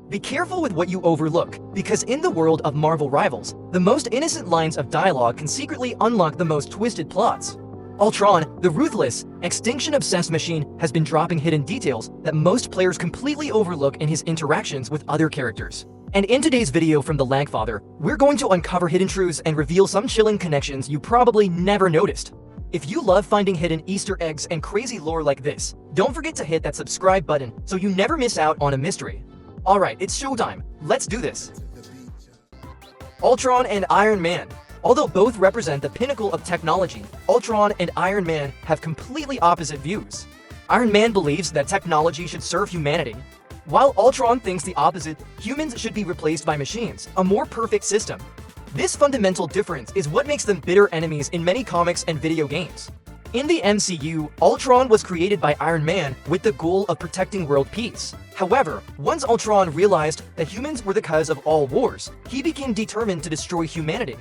Be careful with what you overlook, because in the world of Marvel Rivals, the most innocent lines of dialogue can secretly unlock the most twisted plots. Ultron, the ruthless, extinction-obsessed machine, has been dropping hidden details that most players completely overlook in his interactions with other characters. And in today's video from the Lagfather, we're going to uncover hidden truths and reveal some chilling connections you probably never noticed. If you love finding hidden Easter eggs and crazy lore like this, don't forget to hit that subscribe button so you never miss out on a mystery. Alright, it's showtime. Let's do this. Ultron and Iron Man. Although both represent the pinnacle of technology, Ultron and Iron Man have completely opposite views. Iron Man believes that technology should serve humanity, while Ultron thinks the opposite, humans should be replaced by machines, a more perfect system. This fundamental difference is what makes them bitter enemies in many comics and video games. In the MCU, Ultron was created by Iron Man with the goal of protecting world peace. However, once Ultron realized that humans were the cause of all wars, he became determined to destroy humanity.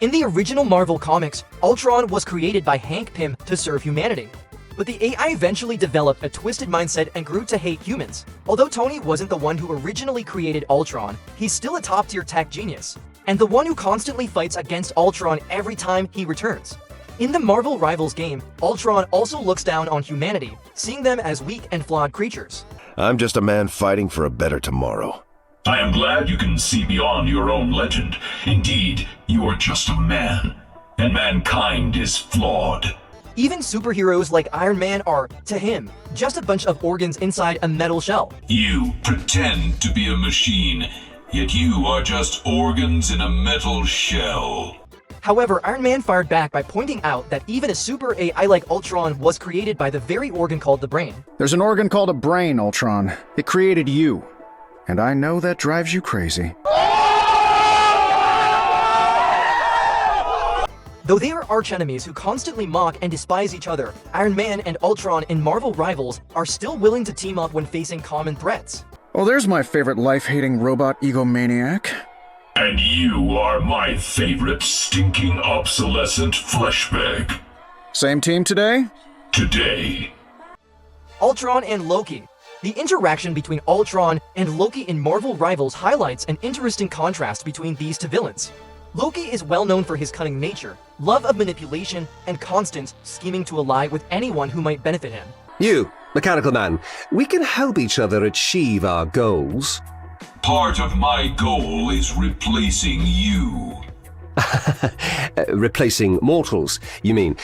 In the original Marvel comics, Ultron was created by Hank Pym to serve humanity. But the AI eventually developed a twisted mindset and grew to hate humans. Although Tony wasn't the one who originally created Ultron, he's still a top-tier tech genius, and the one who constantly fights against Ultron every time he returns. In the Marvel Rivals game, Ultron also looks down on humanity, seeing them as weak and flawed creatures. I'm just a man fighting for a better tomorrow. I am glad you can see beyond your own legend. Indeed, you are just a man, and mankind is flawed. Even superheroes like Iron Man are, to him, just a bunch of organs inside a metal shell. You pretend to be a machine, yet you are just organs in a metal shell. However, Iron Man fired back by pointing out that even a super AI like Ultron was created by the very organ called the brain. There's an organ called a brain, Ultron. It created you. And I know that drives you crazy. Though they are archenemies who constantly mock and despise each other, Iron Man and Ultron in Marvel Rivals are still willing to team up when facing common threats. Oh, there's my favorite life-hating robot egomaniac. And you are my favorite stinking obsolescent fleshbag. Same team today? Today. Ultron and Loki. The interaction between Ultron and Loki in Marvel Rivals highlights an interesting contrast between these two villains. Loki is well known for his cunning nature, love of manipulation, and constant scheming to ally with anyone who might benefit him. You, Mechanical Man, we can help each other achieve our goals. Part of my goal is replacing you. Replacing mortals, you mean?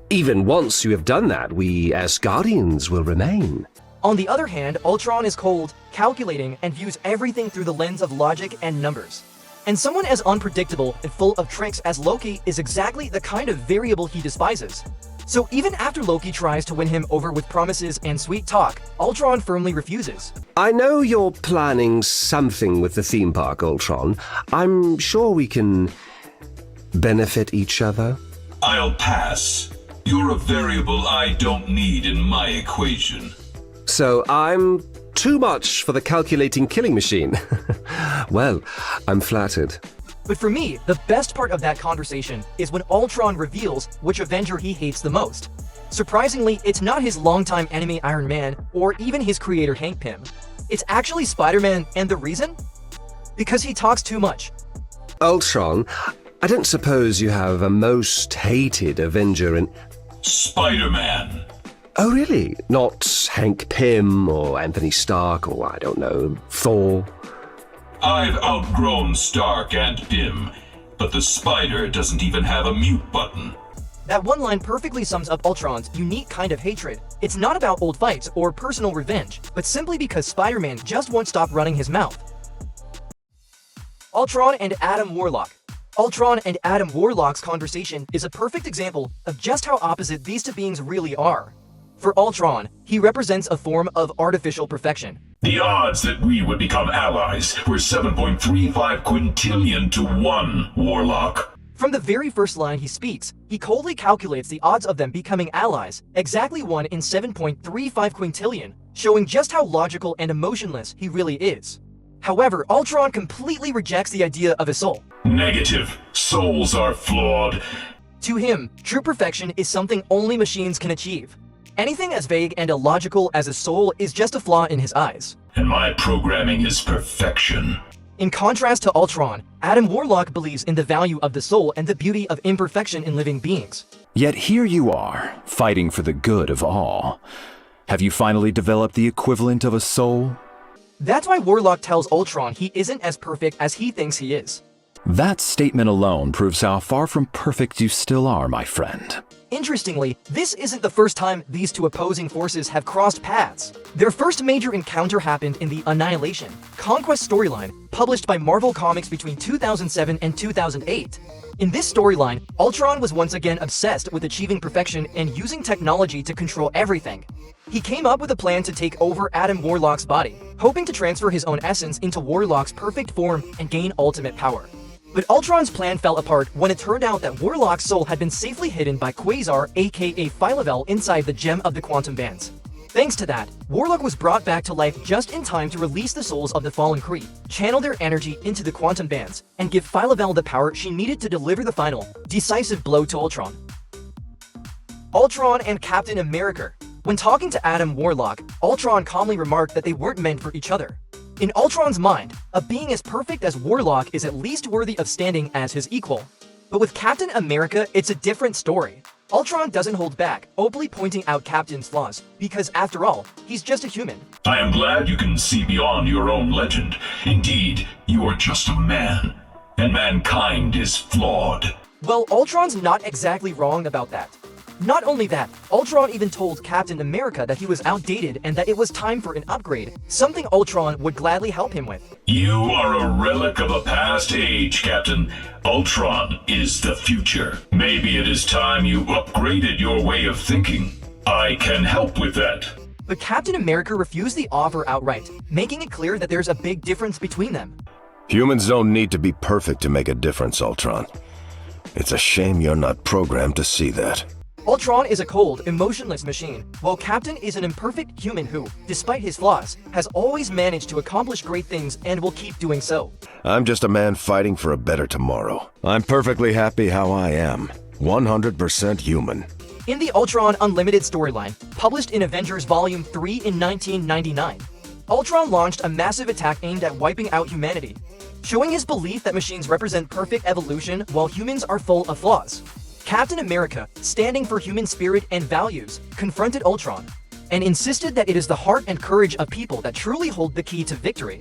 Even once you have done that, we as Guardians will remain. On the other hand, Ultron is cold, calculating, and views everything through the lens of logic and numbers. And someone as unpredictable and full of tricks as Loki is exactly the kind of variable he despises. So even after Loki tries to win him over with promises and sweet talk, Ultron firmly refuses. I know you're planning something with the theme park, Ultron. I'm sure we can benefit each other. I'll pass. You're a variable I don't need in my equation. So I'm too much for the calculating killing machine. Well, I'm flattered. But for me, the best part of that conversation is when Ultron reveals which Avenger he hates the most. Surprisingly, it's not his longtime enemy Iron Man or even his creator Hank Pym. It's actually Spider-Man, and the reason? Because he talks too much. Ultron, I don't suppose you have a most hated Avenger in... Spider-Man. Oh really? Not Hank Pym or Anthony Stark or, I don't know, Thor? I've outgrown Stark and Pym, but the spider doesn't even have a mute button. That one line perfectly sums up Ultron's unique kind of hatred. It's not about old fights or personal revenge, but simply because Spider-Man just won't stop running his mouth. Ultron and Adam Warlock. Ultron and Adam Warlock's conversation is a perfect example of just how opposite these two beings really are. For Ultron, he represents a form of artificial perfection. The odds that we would become allies were 7.35 quintillion to 1, Warlock. From the very first line he speaks, he coldly calculates the odds of them becoming allies, exactly 1 in 7.35 quintillion, showing just how logical and emotionless he really is. However, Ultron completely rejects the idea of a soul. Negative. Souls are flawed. To him, true perfection is something only machines can achieve. Anything as vague and illogical as a soul is just a flaw in his eyes. And my programming is perfection. In contrast to Ultron, Adam Warlock believes in the value of the soul and the beauty of imperfection in living beings. Yet here you are, fighting for the good of all. Have you finally developed the equivalent of a soul? That's why Warlock tells Ultron he isn't as perfect as he thinks he is. That statement alone proves how far from perfect you still are, my friend. Interestingly, this isn't the first time these two opposing forces have crossed paths. Their first major encounter happened in the Annihilation Conquest storyline, published by Marvel Comics between 2007 and 2008. In this storyline, Ultron was once again obsessed with achieving perfection and using technology to control everything. He came up with a plan to take over Adam Warlock's body, hoping to transfer his own essence into Warlock's perfect form and gain ultimate power. But Ultron's plan fell apart when it turned out that Warlock's soul had been safely hidden by Quasar, aka Phyla-Vell, inside the Gem of the Quantum Bands. Thanks to that, Warlock was brought back to life just in time to release the souls of the fallen Kree, channel their energy into the Quantum Bands, and give Phyla-Vell the power she needed to deliver the final, decisive blow to Ultron. Ultron and Captain America. When talking to Adam Warlock, Ultron calmly remarked that they weren't meant for each other. In Ultron's mind, a being as perfect as Warlock is at least worthy of standing as his equal. But with Captain America, it's a different story. Ultron doesn't hold back, openly pointing out Captain's flaws, because after all, he's just a human. I am glad you can see beyond your own legend. Indeed, you are just a man, and mankind is flawed. Well, Ultron's not exactly wrong about that. Not only that, Ultron even told Captain America that he was outdated and that it was time for an upgrade, something Ultron would gladly help him with. You are a relic of a past age, Captain. Ultron is the future. Maybe it is time you upgraded your way of thinking. I can help with that. But Captain America refused the offer outright, making it clear that there's a big difference between them. Humans don't need to be perfect to make a difference, Ultron. It's a shame you're not programmed to see that. Ultron is a cold, emotionless machine, while Captain is an imperfect human who, despite his flaws, has always managed to accomplish great things and will keep doing so. I'm just a man fighting for a better tomorrow. I'm perfectly happy how I am. 100% human. In the Ultron Unlimited storyline, published in Avengers Volume 3 in 1999, Ultron launched a massive attack aimed at wiping out humanity, showing his belief that machines represent perfect evolution while humans are full of flaws. Captain America, standing for human spirit and values, confronted Ultron, and insisted that it is the heart and courage of people that truly hold the key to victory.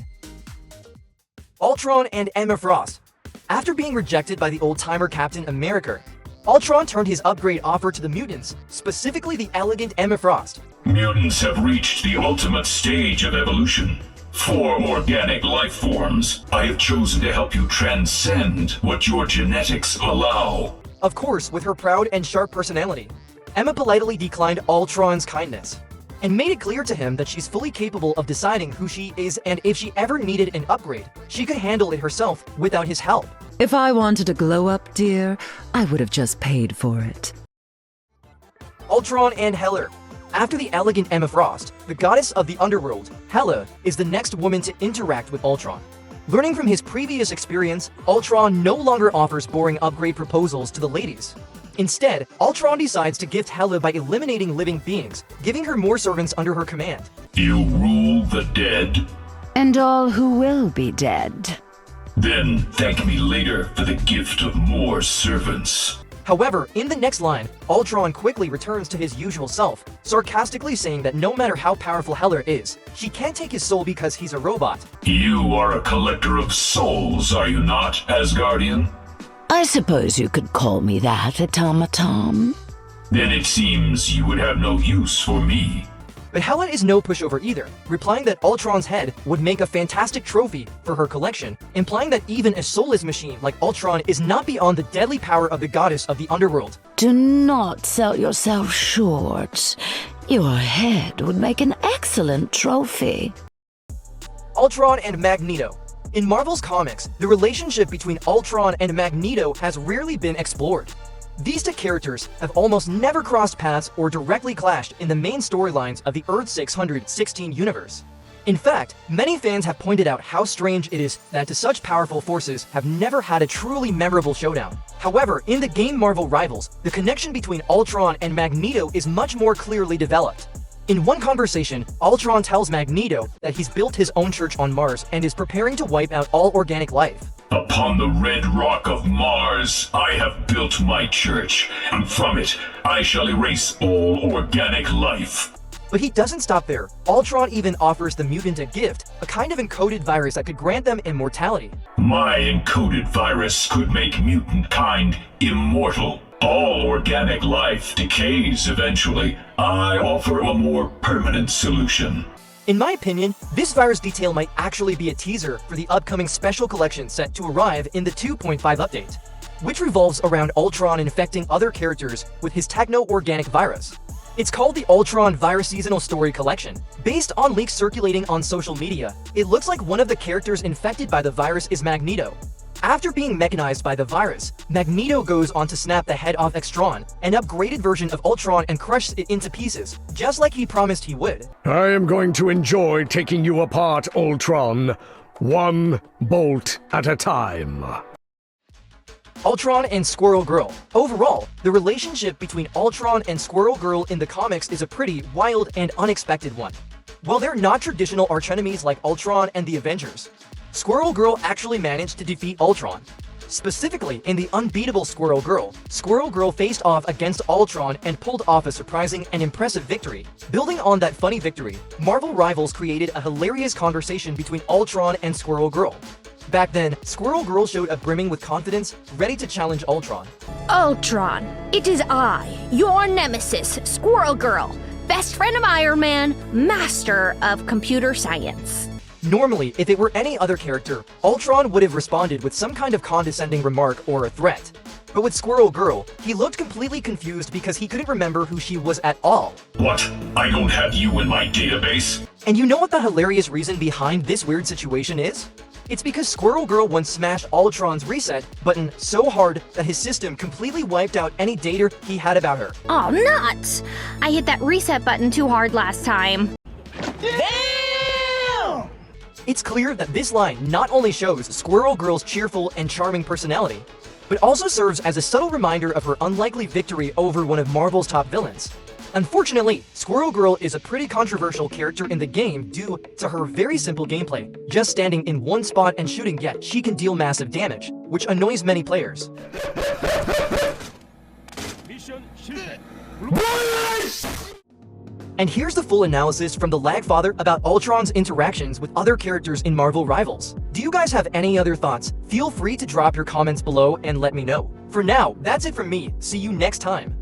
Ultron and Emma Frost. After being rejected by the old-timer Captain America, Ultron turned his upgrade offer to the mutants, specifically the elegant Emma Frost. Mutants have reached the ultimate stage of evolution. For organic life forms, I have chosen to help you transcend what your genetics allow. Of course, with her proud and sharp personality, Emma politely declined Ultron's kindness, and made it clear to him that she's fully capable of deciding who she is, and if she ever needed an upgrade, she could handle it herself without his help. If I wanted a glow-up, dear, I would have just paid for it. Ultron and Hela. After the elegant Emma Frost, the goddess of the underworld, Hela is the next woman to interact with Ultron. Learning from his previous experience, Ultron no longer offers boring upgrade proposals to the ladies. Instead, Ultron decides to gift Hela by eliminating living beings, giving her more servants under her command. You rule the dead? And all who will be dead. Then thank me later for the gift of more servants. However, in the next line, Ultron quickly returns to his usual self, sarcastically saying that no matter how powerful Hela is, she can't take his soul because he's a robot. You are a collector of souls, are you not, Asgardian? I suppose you could call me that, automaton. Then it seems you would have no use for me. But Hela is no pushover either, replying that Ultron's head would make a fantastic trophy for her collection, implying that even a soulless machine like Ultron is not beyond the deadly power of the goddess of the underworld. Do not sell yourself short. Your head would make an excellent trophy. Ultron and Magneto. In Marvel's comics, the relationship between Ultron and Magneto has rarely been explored. These two characters have almost never crossed paths or directly clashed in the main storylines of the Earth 616 universe. In fact, many fans have pointed out how strange it is that such powerful forces have never had a truly memorable showdown. However, in the game Marvel Rivals, the connection between Ultron and Magneto is much more clearly developed. In one conversation, Ultron tells Magneto that he's built his own church on Mars and is preparing to wipe out all organic life. Upon the red rock of Mars, I have built my church, and from it, I shall erase all organic life. But he doesn't stop there. Ultron even offers the mutant a gift, a kind of encoded virus that could grant them immortality. My encoded virus could make mutant kind immortal. All organic life decays eventually. I offer a more permanent solution. In my opinion, this virus detail might actually be a teaser for the upcoming special collection set to arrive in the 2.5 update, which revolves around Ultron infecting other characters with his techno-organic virus. It's called the Ultron Virus Seasonal Story Collection. Based on leaks circulating on social media, it looks like one of the characters infected by the virus is Magneto. After being mechanized by the virus, Magneto goes on to snap the head off x-tron, an upgraded version of Ultron, and crushes it into pieces, just like he promised he would. I am going to enjoy taking you apart, Ultron. One bolt at a time. Ultron and Squirrel Girl. Overall, the relationship between Ultron and Squirrel Girl in the comics is a pretty wild and unexpected one. While they're not traditional archenemies like Ultron and the Avengers, Squirrel Girl actually managed to defeat Ultron. Specifically, in the unbeatable Squirrel Girl faced off against Ultron and pulled off a surprising and impressive victory. Building on that funny victory, Marvel Rivals created a hilarious conversation between Ultron and Squirrel Girl. Back then, Squirrel Girl showed up brimming with confidence, ready to challenge Ultron. Ultron, it is I, your nemesis, Squirrel Girl, best friend of Iron Man, master of computer science. Normally, if it were any other character, Ultron would have responded with some kind of condescending remark or a threat. But with Squirrel Girl, he looked completely confused because he couldn't remember who she was at all. What? I don't have you in my database? And you know what the hilarious reason behind this weird situation is? It's because Squirrel Girl once smashed Ultron's reset button so hard that his system completely wiped out any data he had about her. Oh, nuts! I hit that reset button too hard last time. Damn! It's clear that this line not only shows Squirrel Girl's cheerful and charming personality, but also serves as a subtle reminder of her unlikely victory over one of Marvel's top villains. Unfortunately, Squirrel Girl is a pretty controversial character in the game due to her very simple gameplay, just standing in one spot and shooting, yet she can deal massive damage, which annoys many players. And here's the full analysis from the Lagfather about Ultron's interactions with other characters in Marvel Rivals. Do you guys have any other thoughts? Feel free to drop your comments below and let me know. For now, that's it from me. See you next time.